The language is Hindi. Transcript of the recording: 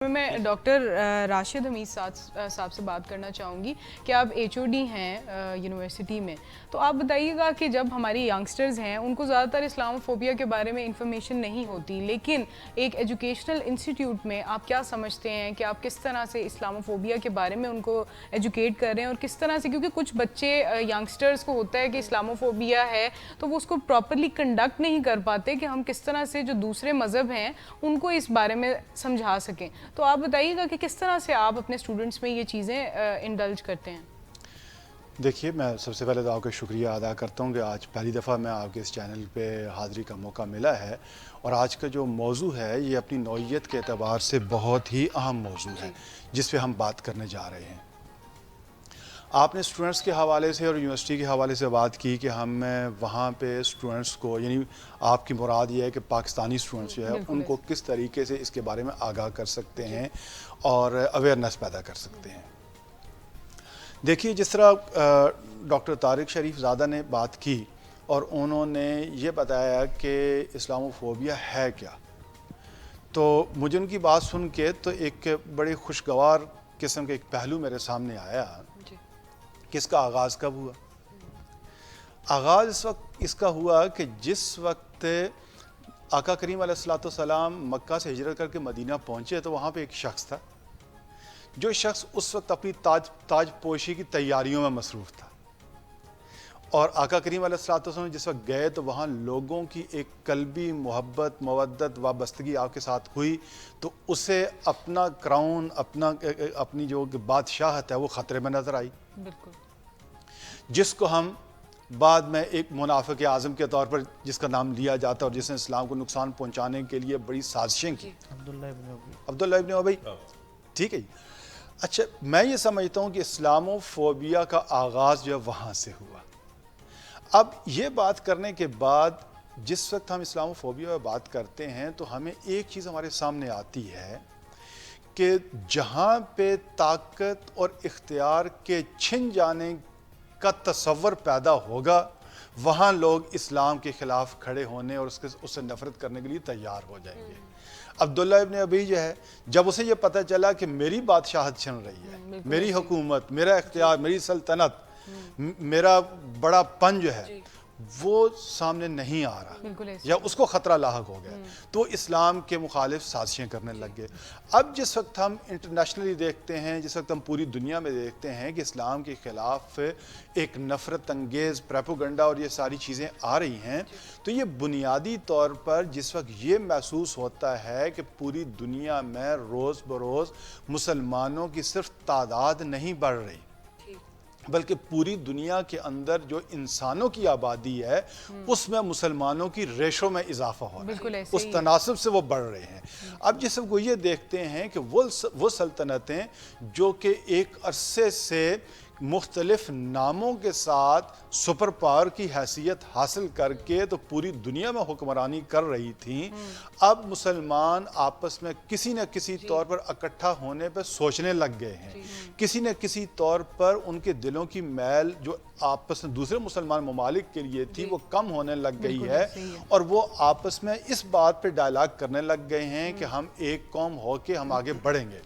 मैं डॉक्टर राशिद हमीद साहब से बात करना चाहूँगी कि आप एचओडी हैं यूनिवर्सिटी में। तो आप बताइएगा कि जब हमारी यंगस्टर्स हैं उनको ज़्यादातर इस्लामोफोबिया के बारे में इंफॉर्मेशन नहीं होती, लेकिन एक एजुकेशनल इंस्टीट्यूट में आप क्या समझते हैं कि आप किस तरह से इस्लामोफोबिया के बारे में उनको एजुकेट कर रहे हैं और किस तरह से, क्योंकि कुछ बच्चे यंगस्टर्स को होता है कि इस्लामोफोबिया है तो वो उसको प्रॉपरली कंडक्ट नहीं कर पाते कि हम किस तरह से जो दूसरे मज़हब हैं उनको इस बारे में समझा सकें। तो आप बताइएगा कि किस तरह से आप अपने स्टूडेंट्स में ये चीज़ें इंडल्ज करते हैं। देखिए, मैं सबसे पहले तो आपका शुक्रिया अदा करता हूँ कि आज पहली दफ़ा मैं आपके इस चैनल पे हाज़िरी का मौका मिला है और आज का जो मौजू है ये अपनी नौइयत के एतबार से बहुत ही अहम मौजू है जिस पे हम बात करने जा रहे हैं। आपने स्टूडेंट्स के हवाले से और यूनिवर्सिटी के हवाले से बात की कि हम वहाँ पे स्टूडेंट्स को, यानी आपकी मुराद ये है कि पाकिस्तानी स्टूडेंट्स जो है उनको किस तरीके से इसके बारे में आगाह कर सकते हैं और अवेयरनेस पैदा कर सकते हैं। देखिए, जिस तरह डॉक्टर तारिक शरीफ ज़ादा ने बात की और उन्होंने ये बताया कि इस्लामोफोबिया है क्या, तो मुझे उनकी बात सुन के तो एक बड़े खुशगवार किस्म के एक पहलू मेरे सामने आया कि इसका आगाज़ कब हुआ। आगाज़ इस वक्त इसका हुआ कि जिस वक्त आका करीम अलैहिस्सलाम मक्का से हिजरत करके मदीना पहुँचे तो वहाँ पे एक शख्स था, जो शख्स उस वक्त अपनी ताज पोशी की तैयारियों में मसरूफ़ था। और आका करीम अलैहिस्सलाम जिस वक्त गए तो वहाँ लोगों की एक कल्बी मोहब्बत, मवद्दत, वाबस्तगी आपके साथ हुई, तो उसे अपना क्राउन, अपनी जो बादशाहत है वो ख़तरे में नज़र आई। बिल्कुल। जिसको हम बाद में एक मुनाफिक आज़म के तौर पर जिसका नाम लिया जाता है और जिसने इस्लाम को नुकसान पहुँचाने के लिए बड़ी साजिशें की, अब्दुल्ला इब्न उबई। ठीक है। अच्छा, मैं ये समझता हूँ कि इस्लामोफोबिया का आगाज़ जो है वहाँ से हुआ। अब ये बात करने के बाद जिस वक्त हम इस्लामोफोबिया में बात करते हैं तो हमें एक चीज़ हमारे सामने आती है कि जहाँ पे ताकत और इख्तियार के छिन जाने का तसव्वुर पैदा होगा वहाँ लोग इस्लाम के ख़िलाफ़ खड़े होने और उससे नफ़रत करने के लिए तैयार हो जाएंगे। अब्दुल्ला इब्न उबई जो है, जब उसे ये पता चला कि मेरी बादशाहत छिन रही है, मेरी हुकूमत, मेरा इख्तियार, मेरी सल्तनत, मेरा बड़ा पन जो है वो सामने नहीं आ रहा या उसको ख़तरा लाहक हो गया, तो इस्लाम के मुखालिफ साजिशें करने लग गए। अब जिस वक्त हम इंटरनेशनली देखते हैं, जिस वक्त हम पूरी दुनिया में देखते हैं कि इस्लाम के ख़िलाफ़ एक नफ़रत अंगेज़ प्रोपेगेंडा और ये सारी चीज़ें आ रही हैं, तो ये बुनियादी तौर पर जिस वक्त ये महसूस होता है कि पूरी दुनिया में रोज़ बरोज़ मुसलमानों की सिर्फ तादाद नहीं बढ़ रही बल्कि पूरी दुनिया के अंदर जो इंसानों की आबादी है उसमें मुसलमानों की रेशो में इजाफा हो रहा है, उस तनासब से वो बढ़ रहे हैं। अब जिस वो ये देखते हैं कि वो सल्तनतें जो कि एक अरसे से मुख्तलिफ नामों के साथ सुपर पावर की हैसियत हासिल करके तो पूरी दुनिया में हुक्मरानी कर रही थी, अब मुसलमान आपस में किसी न किसी तौर पर इकट्ठा होने पर सोचने लग गए हैं। किसी न किसी तौर पर उनके दिलों की मैल जो आपस में दूसरे मुसलमान ममालिक के लिए थी वो कम होने लग गई है और वो आपस में इस बात पर डायलॉग करने लग गए हैं कि हम एक कौम होके हम आगे बढ़ेंगे।